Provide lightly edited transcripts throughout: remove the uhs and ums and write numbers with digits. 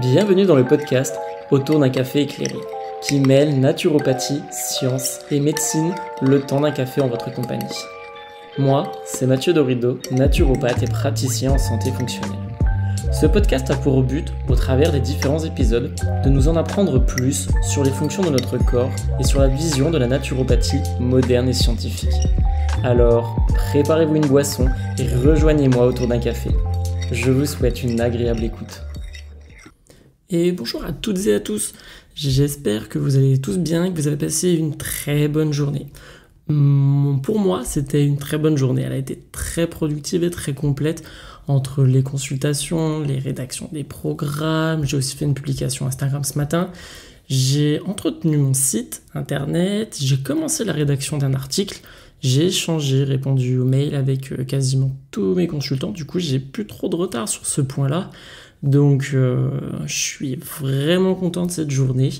Bienvenue dans le podcast Autour d'un café éclairé, qui mêle naturopathie, science et médecine le temps d'un café en votre compagnie. Moi, c'est Mathieu Dorido, naturopathe et praticien en santé fonctionnelle. Ce podcast a pour but, au travers des différents épisodes, de nous en apprendre plus sur les fonctions de notre corps et sur la vision de la naturopathie moderne et scientifique. Alors, préparez-vous une boisson et rejoignez-moi autour d'un café. Je vous souhaite une agréable écoute. Et bonjour à toutes et à tous, j'espère que vous allez tous bien et que vous avez passé une très bonne journée. Pour moi, c'était une très bonne journée, elle a été très productive et très complète entre les consultations, les rédactions des programmes, j'ai aussi fait une publication Instagram ce matin, j'ai entretenu mon site internet, j'ai commencé la rédaction d'un article, j'ai échangé, répondu aux mails avec quasiment tous mes consultants, du coup j'ai plus trop de retard sur ce point-là. Donc je suis vraiment content de cette journée,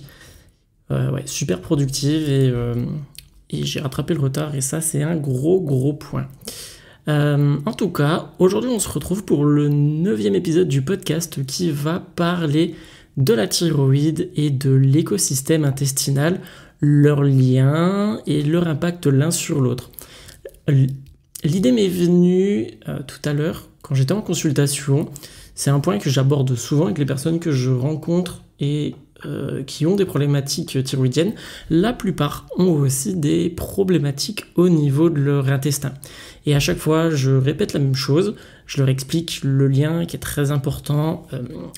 super productive et j'ai rattrapé le retard et ça c'est un gros point. En tout cas, aujourd'hui on se retrouve pour le 9e épisode du podcast qui va parler de la thyroïde et de l'écosystème intestinal, leurs liens et leur impact l'un sur l'autre. L'idée m'est venue tout à l'heure quand j'étais en consultation. C'est un point que j'aborde souvent avec les personnes que je rencontre et qui ont des problématiques thyroïdiennes. La plupart ont aussi des problématiques au niveau de leur intestin. Et à chaque fois, je répète la même chose. Je leur explique le lien qui est très important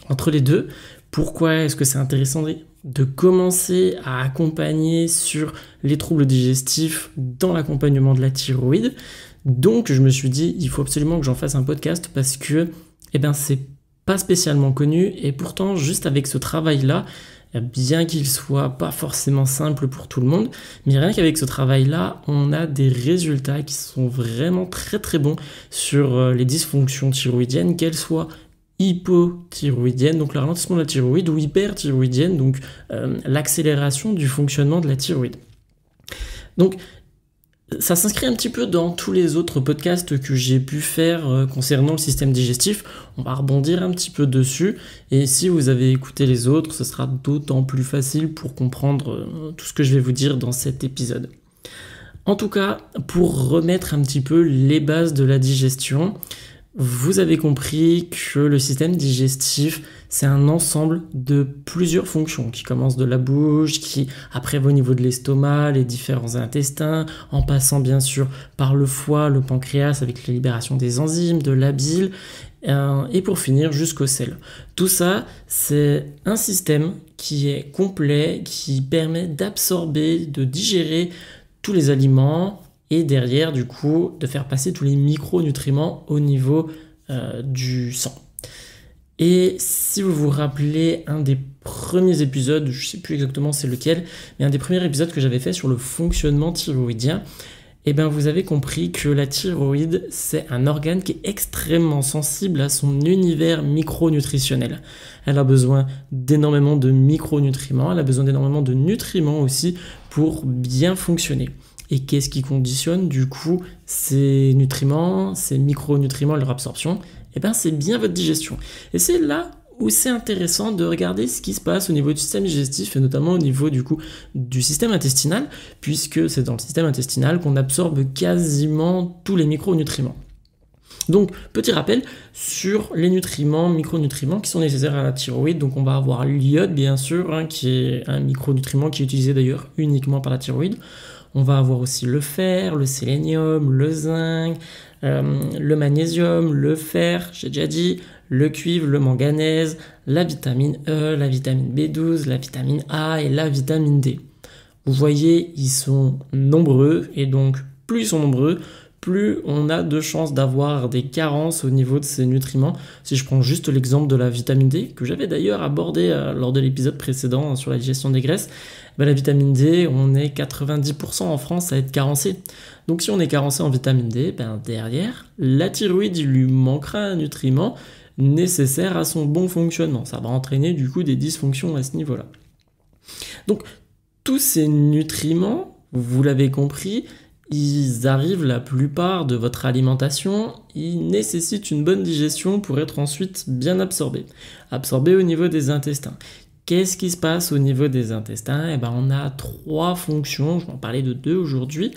entre les deux. Pourquoi est-ce que c'est intéressant de commencer à accompagner sur les troubles digestifs dans l'accompagnement de la thyroïde. Donc, je me suis dit, il faut absolument que j'en fasse un podcast parce que c'est pas spécialement connu et pourtant juste avec ce travail-là, bien qu'il soit pas forcément simple pour tout le monde, mais rien qu'avec ce travail-là, on a des résultats qui sont vraiment très très bons sur les dysfonctions thyroïdiennes, qu'elles soient hypothyroïdiennes, donc le ralentissement de la thyroïde, ou hyperthyroïdienne, donc l'accélération du fonctionnement de la thyroïde. Donc ça s'inscrit un petit peu dans tous les autres podcasts que j'ai pu faire concernant le système digestif. On va rebondir un petit peu dessus. Et si vous avez écouté les autres, ce sera d'autant plus facile pour comprendre tout ce que je vais vous dire dans cet épisode. En tout cas, pour remettre un petit peu les bases de la digestion, vous avez compris que le système digestif, c'est un ensemble de plusieurs fonctions qui commencent de la bouche, qui après va au niveau de l'estomac, les différents intestins, en passant bien sûr par le foie, le pancréas avec la libération des enzymes, de la bile, et pour finir jusqu'au sel. Tout ça, c'est un système qui est complet, qui permet d'absorber, de digérer tous les aliments, et derrière, du coup, de faire passer tous les micronutriments au niveau du sang. Et si vous vous rappelez un des premiers épisodes, je ne sais plus exactement c'est lequel, mais un des premiers épisodes que j'avais fait sur le fonctionnement thyroïdien, vous avez compris que la thyroïde, c'est un organe qui est extrêmement sensible à son univers micronutritionnel. Elle a besoin d'énormément de micronutriments, elle a besoin d'énormément de nutriments aussi pour bien fonctionner. Et qu'est-ce qui conditionne du coup ces nutriments, ces micronutriments, leur absorption ? C'est bien votre digestion. Et c'est là où c'est intéressant de regarder ce qui se passe au niveau du système digestif et notamment au niveau du coup du système intestinal, puisque c'est dans le système intestinal qu'on absorbe quasiment tous les micronutriments. Donc, petit rappel sur les micronutriments qui sont nécessaires à la thyroïde. Donc, on va avoir l'iode, bien sûr, qui est un micronutriment qui est utilisé d'ailleurs uniquement par la thyroïde. On va avoir aussi le fer, le sélénium, le zinc, le magnésium, le fer, j'ai déjà dit, le cuivre, le manganèse, la vitamine E, la vitamine B12, la vitamine A et la vitamine D. Vous voyez, ils sont nombreux et donc plus ils sont nombreux, plus on a de chances d'avoir des carences au niveau de ces nutriments. Si je prends juste l'exemple de la vitamine D, que j'avais d'ailleurs abordé lors de l'épisode précédent sur la digestion des graisses, la vitamine D, on est 90% en France à être carencé. Donc si on est carencé en vitamine D, derrière, la thyroïde, il lui manquera un nutriment nécessaire à son bon fonctionnement. Ça va entraîner du coup des dysfonctions à ce niveau-là. Donc tous ces nutriments, vous l'avez compris, ils arrivent la plupart de votre alimentation, ils nécessitent une bonne digestion pour être ensuite bien absorbés. Absorbés au niveau des intestins. Qu'est-ce qui se passe au niveau des intestins? On a 3 fonctions, je vais en parler de 2 aujourd'hui.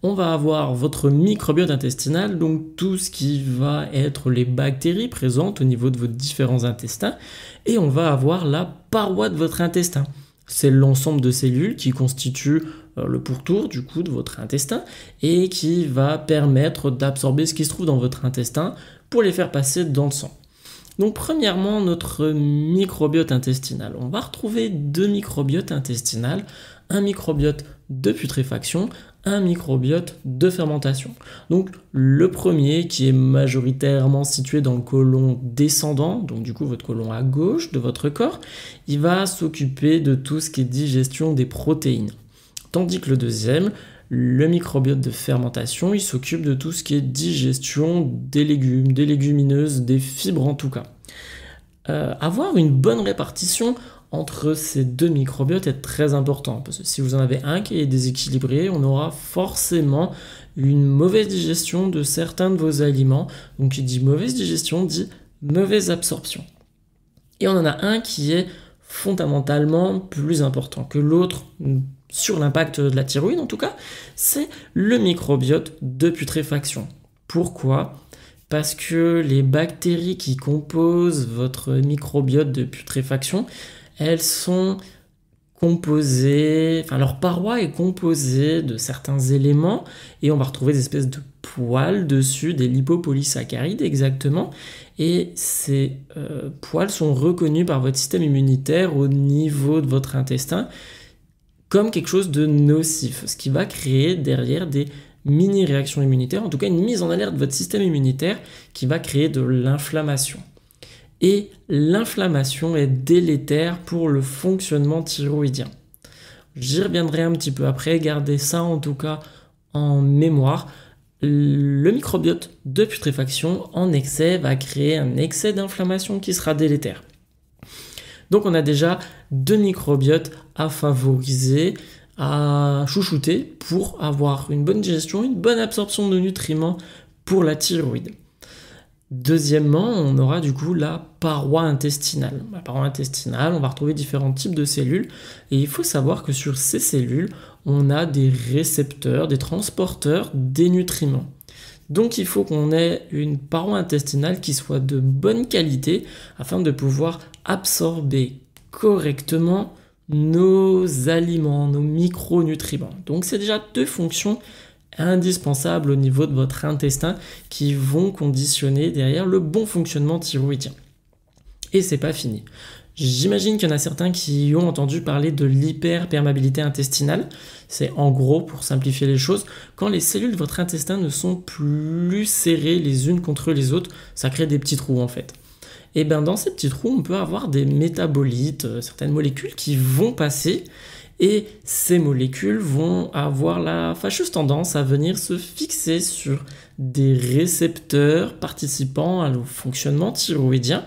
On va avoir votre microbiote intestinal, donc tout ce qui va être les bactéries présentes au niveau de vos différents intestins, et on va avoir la paroi de votre intestin. C'est l'ensemble de cellules qui constituent le pourtour du coup de votre intestin et qui va permettre d'absorber ce qui se trouve dans votre intestin pour les faire passer dans le sang. Donc premièrement, notre microbiote intestinal. On va retrouver 2 microbiotes intestinales, un microbiote de putréfaction, un microbiote de fermentation. Donc le premier qui est majoritairement situé dans le côlon descendant, donc du coup votre côlon à gauche de votre corps, il va s'occuper de tout ce qui est digestion des protéines. Tandis que le deuxième, le microbiote de fermentation, il s'occupe de tout ce qui est digestion des légumes, des légumineuses, des fibres en tout cas. Avoir une bonne répartition entre ces 2 microbiotes est très important, parce que si vous en avez un qui est déséquilibré, on aura forcément une mauvaise digestion de certains de vos aliments. Donc qui dit mauvaise digestion dit mauvaise absorption. Et on en a un qui est fondamentalement plus important que l'autre sur l'impact de la thyroïde en tout cas, c'est le microbiote de putréfaction. Pourquoi ? Parce que les bactéries qui composent votre microbiote de putréfaction, elles sont composées, leur paroi est composée de certains éléments et on va retrouver des espèces de poils dessus, des lipopolysaccharides exactement, et ces poils sont reconnus par votre système immunitaire au niveau de votre intestin comme quelque chose de nocif, ce qui va créer derrière des mini-réactions immunitaires, en tout cas une mise en alerte de votre système immunitaire qui va créer de l'inflammation. Et l'inflammation est délétère pour le fonctionnement thyroïdien. J'y reviendrai un petit peu après, gardez ça en tout cas en mémoire. Le microbiote de putréfaction en excès va créer un excès d'inflammation qui sera délétère. Donc on a déjà 2 microbiotes à favoriser, à chouchouter pour avoir une bonne digestion, une bonne absorption de nutriments pour la thyroïde. Deuxièmement, on aura du coup la paroi intestinale. La paroi intestinale, on va retrouver différents types de cellules et il faut savoir que sur ces cellules, on a des récepteurs, des transporteurs des nutriments. Donc il faut qu'on ait une paroi intestinale qui soit de bonne qualité afin de pouvoir absorber correctement nos aliments, nos micronutriments. Donc c'est déjà 2 fonctions indispensables au niveau de votre intestin qui vont conditionner derrière le bon fonctionnement thyroïdien. Et c'est pas fini. J'imagine qu'il y en a certains qui ont entendu parler de l'hyperperméabilité intestinale. C'est en gros, pour simplifier les choses, quand les cellules de votre intestin ne sont plus serrées les unes contre les autres, ça crée des petits trous en fait. Et bien dans ces petits trous, on peut avoir des métabolites, certaines molécules qui vont passer, et ces molécules vont avoir la fâcheuse tendance à venir se fixer sur des récepteurs participant au fonctionnement thyroïdien.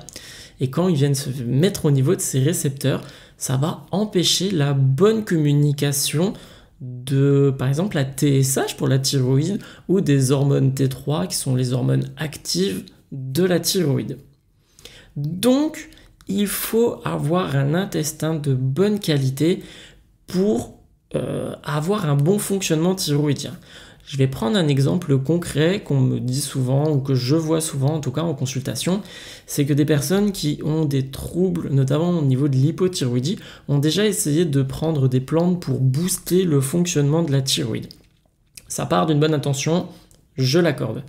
Et quand ils viennent se mettre au niveau de ces récepteurs, ça va empêcher la bonne communication de, par exemple, la TSH pour la thyroïde ou des hormones T3 qui sont les hormones actives de la thyroïde. Donc, il faut avoir un intestin de bonne qualité pour avoir un bon fonctionnement thyroïdien. Je vais prendre un exemple concret qu'on me dit souvent, ou que je vois souvent, en tout cas en consultation, c'est que des personnes qui ont des troubles, notamment au niveau de l'hypothyroïdie, ont déjà essayé de prendre des plantes pour booster le fonctionnement de la thyroïde. Ça part d'une bonne intention, je l'accorde.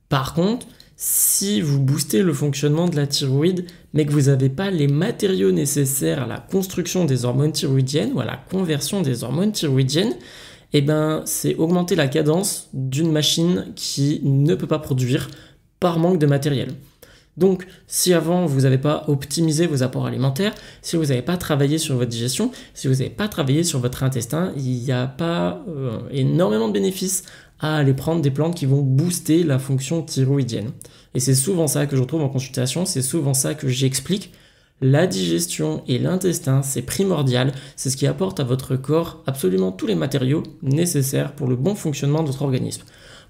Par contre, si vous boostez le fonctionnement de la thyroïde, mais que vous n'avez pas les matériaux nécessaires à la construction des hormones thyroïdiennes ou à la conversion des hormones thyroïdiennes, c'est augmenter la cadence d'une machine qui ne peut pas produire par manque de matériel. Donc, si avant vous n'avez pas optimisé vos apports alimentaires, si vous n'avez pas travaillé sur votre digestion, si vous n'avez pas travaillé sur votre intestin, il n'y a pas énormément de bénéfices à aller prendre des plantes qui vont booster la fonction thyroïdienne. Et c'est souvent ça que je retrouve en consultation, c'est souvent ça que j'explique. La digestion et l'intestin, c'est primordial, c'est ce qui apporte à votre corps absolument tous les matériaux nécessaires pour le bon fonctionnement de votre organisme.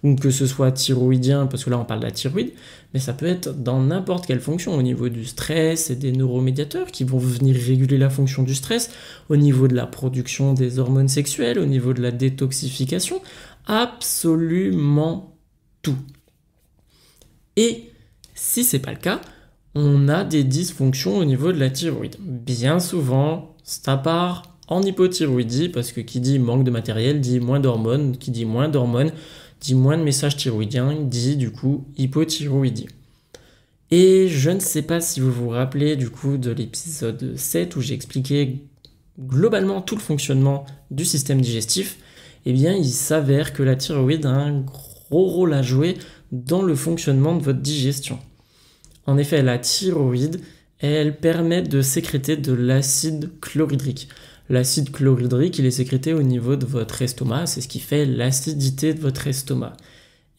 Donc que ce soit thyroïdien, parce que là on parle de la thyroïde, mais ça peut être dans n'importe quelle fonction, au niveau du stress et des neuromédiateurs qui vont venir réguler la fonction du stress, au niveau de la production des hormones sexuelles, au niveau de la détoxification, absolument tout. Et si c'est pas le cas, on a des dysfonctions au niveau de la thyroïde. Bien souvent, ça part en hypothyroïdie, parce que qui dit manque de matériel dit moins d'hormones, qui dit moins d'hormones dit moins de messages thyroïdiens, dit du coup hypothyroïdie. Et je ne sais pas si vous vous rappelez du coup de l'épisode 7 où j'ai expliqué globalement tout le fonctionnement du système digestif. Eh bien, il s'avère que la thyroïde a un gros rôle à jouer dans le fonctionnement de votre digestion. En effet, la thyroïde, elle permet de sécréter de l'acide chlorhydrique. L'acide chlorhydrique, il est sécrété au niveau de votre estomac, c'est ce qui fait l'acidité de votre estomac.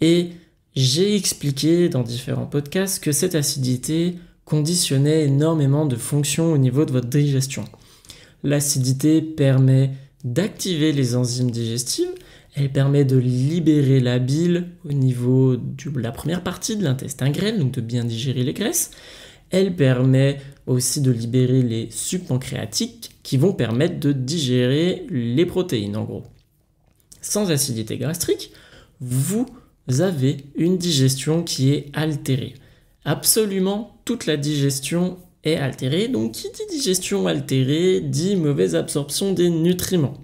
Et j'ai expliqué dans différents podcasts que cette acidité conditionnait énormément de fonctions au niveau de votre digestion. L'acidité permet d'activer les enzymes digestives, elle permet de libérer la bile au niveau de la première partie de l'intestin grêle, donc de bien digérer les graisses. Elle permet aussi de libérer les sucs pancréatiques qui vont permettre de digérer les protéines en gros. Sans acidité gastrique, vous avez une digestion qui est altérée. Absolument toute la digestion est altérée, donc qui dit digestion altérée dit mauvaise absorption des nutriments.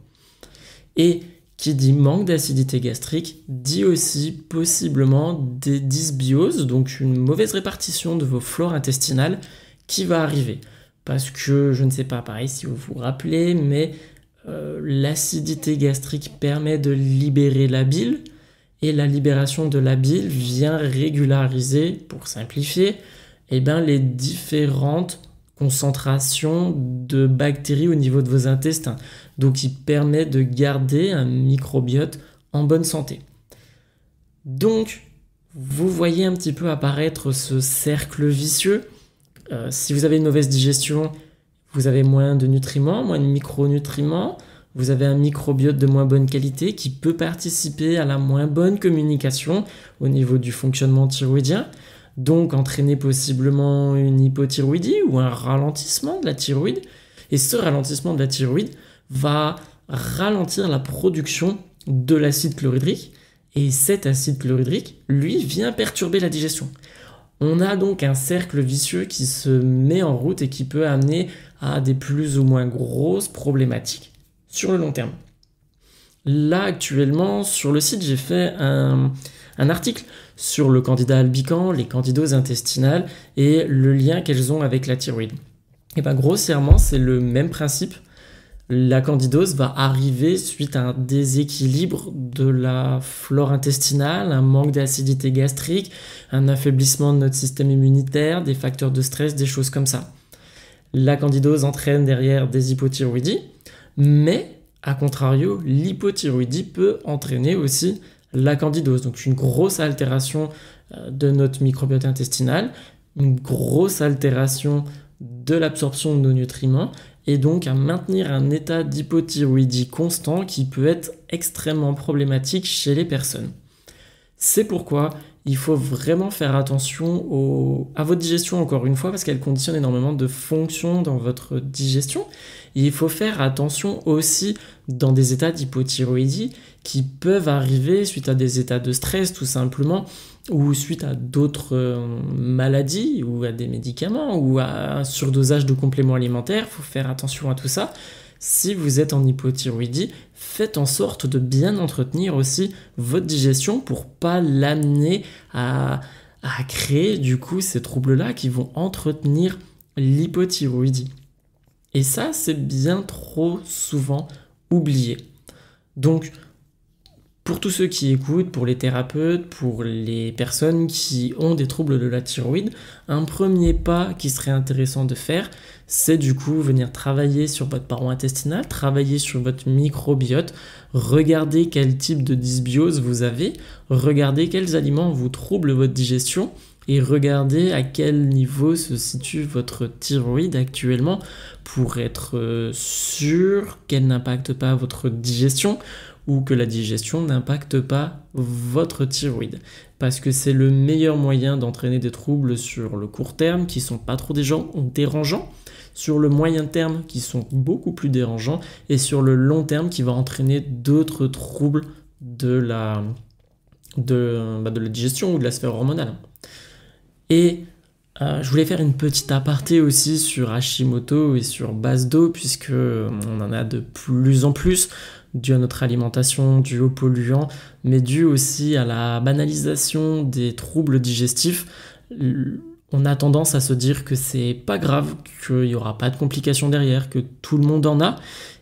Et qui dit manque d'acidité gastrique dit aussi possiblement des dysbioses, donc une mauvaise répartition de vos flores intestinales qui va arriver. Parce que, je ne sais pas, pareil si vous vous rappelez, mais l'acidité gastrique permet de libérer la bile, et la libération de la bile vient régulariser, pour simplifier, les différentes concentrations de bactéries au niveau de vos intestins. Donc il permet de garder un microbiote en bonne santé. Donc vous voyez un petit peu apparaître ce cercle vicieux. Si vous avez une mauvaise digestion, vous avez moins de nutriments, moins de micronutriments, vous avez un microbiote de moins bonne qualité qui peut participer à la moins bonne communication au niveau du fonctionnement thyroïdien, donc entraîner possiblement une hypothyroïdie ou un ralentissement de la thyroïde. Et ce ralentissement de la thyroïde va ralentir la production de l'acide chlorhydrique. Et cet acide chlorhydrique, lui, vient perturber la digestion. On a donc un cercle vicieux qui se met en route et qui peut amener à des plus ou moins grosses problématiques sur le long terme. Là, actuellement, sur le site, j'ai fait un article sur le candida albicans, les candidoses intestinales et le lien qu'elles ont avec la thyroïde. Et grossièrement, c'est le même principe. La candidose va arriver suite à un déséquilibre de la flore intestinale, un manque d'acidité gastrique, un affaiblissement de notre système immunitaire, des facteurs de stress, des choses comme ça. La candidose entraîne derrière des hypothyroïdies, mais a contrario, l'hypothyroïdie peut entraîner aussi la candidose. Donc une grosse altération de notre microbiote intestinal, une grosse altération de l'absorption de nos nutriments et donc à maintenir un état d'hypothyroïdie constant qui peut être extrêmement problématique chez les personnes. C'est pourquoi il faut vraiment faire attention à votre digestion, encore une fois, parce qu'elle conditionne énormément de fonctions dans votre digestion. Et il faut faire attention aussi dans des états d'hypothyroïdie qui peuvent arriver suite à des états de stress tout simplement, ou suite à d'autres maladies, ou à des médicaments, ou à un surdosage de compléments alimentaires. Il faut faire attention à tout ça. Si vous êtes en hypothyroïdie, faites en sorte de bien entretenir aussi votre digestion pour pas l'amener à créer du coup ces troubles-là qui vont entretenir l'hypothyroïdie. Et ça, c'est bien trop souvent oublié. Donc, pour tous ceux qui écoutent, pour les thérapeutes, pour les personnes qui ont des troubles de la thyroïde, un premier pas qui serait intéressant de faire, c'est du coup venir travailler sur votre paroi intestinale, travailler sur votre microbiote, regarder quel type de dysbiose vous avez, regarder quels aliments vous troublent votre digestion et regardez à quel niveau se situe votre thyroïde actuellement pour être sûr qu'elle n'impacte pas votre digestion ou que la digestion n'impacte pas votre thyroïde. Parce que c'est le meilleur moyen d'entraîner des troubles sur le court terme qui sont pas trop dérangeants, sur le moyen terme qui sont beaucoup plus dérangeants et sur le long terme qui va entraîner d'autres troubles de la digestion ou de la sphère hormonale. Et je voulais faire une petite aparté aussi sur Hashimoto et sur base d'eau, puisque on en a de plus en plus, dû à notre alimentation, dû aux polluants, mais dû aussi à la banalisation des troubles digestifs. On a tendance à se dire que c'est pas grave, qu'il n'y aura pas de complications derrière, que tout le monde en a,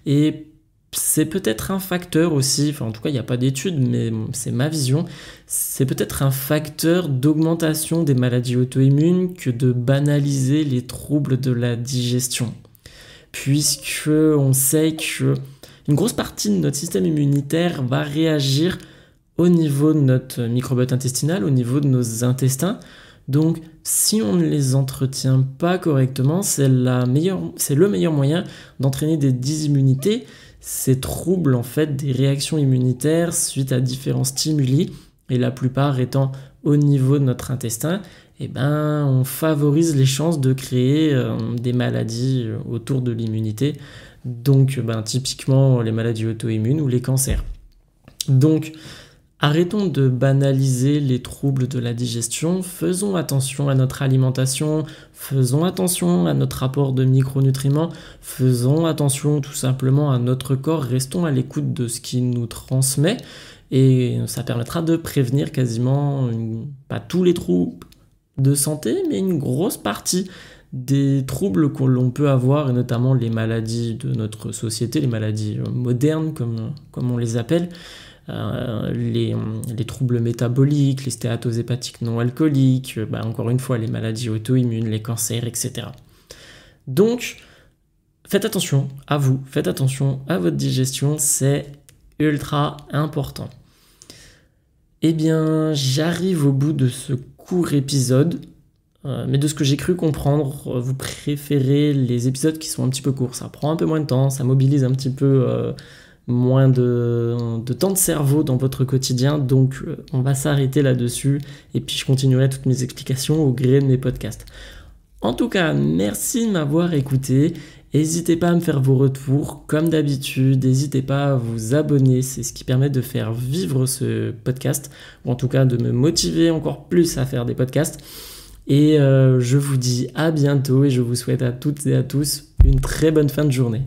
et c'est peut-être un facteur aussi, enfin en tout cas il n'y a pas d'études, mais c'est ma vision, c'est peut-être un facteur d'augmentation des maladies auto-immunes que de banaliser les troubles de la digestion. Puisque on sait que une grosse partie de notre système immunitaire va réagir au niveau de notre microbiote intestinal, au niveau de nos intestins. Donc si on ne les entretient pas correctement, c'est le meilleur moyen d'entraîner des dysimmunités. Ces troubles en fait des réactions immunitaires suite à différents stimuli, et la plupart étant au niveau de notre intestin, on favorise les chances de créer des maladies autour de l'immunité, donc typiquement les maladies auto-immunes ou les cancers. Donc arrêtons de banaliser les troubles de la digestion, faisons attention à notre alimentation, faisons attention à notre apport de micronutriments, faisons attention tout simplement à notre corps, restons à l'écoute de ce qu'il nous transmet et ça permettra de prévenir quasiment, pas tous les troubles de santé, mais une grosse partie des troubles que l'on peut avoir, et notamment les maladies de notre société, les maladies modernes comme on les appelle. Les troubles métaboliques, les stéatoses hépatiques non alcooliques, encore une fois les maladies auto-immunes, les cancers, etc. Donc, faites attention à vous, faites attention à votre digestion, c'est ultra important. Eh bien, j'arrive au bout de ce court épisode, mais de ce que j'ai cru comprendre, vous préférez les épisodes qui sont un petit peu courts, ça prend un peu moins de temps, ça mobilise un petit peu moins de temps de cerveau dans votre quotidien, donc on va s'arrêter là-dessus et puis je continuerai toutes mes explications au gré de mes podcasts. En tout cas, merci de m'avoir écouté, n'hésitez pas à me faire vos retours comme d'habitude, n'hésitez pas à vous abonner, c'est ce qui permet de faire vivre ce podcast, ou en tout cas de me motiver encore plus à faire des podcasts. Et je vous dis à bientôt et je vous souhaite à toutes et à tous une très bonne fin de journée.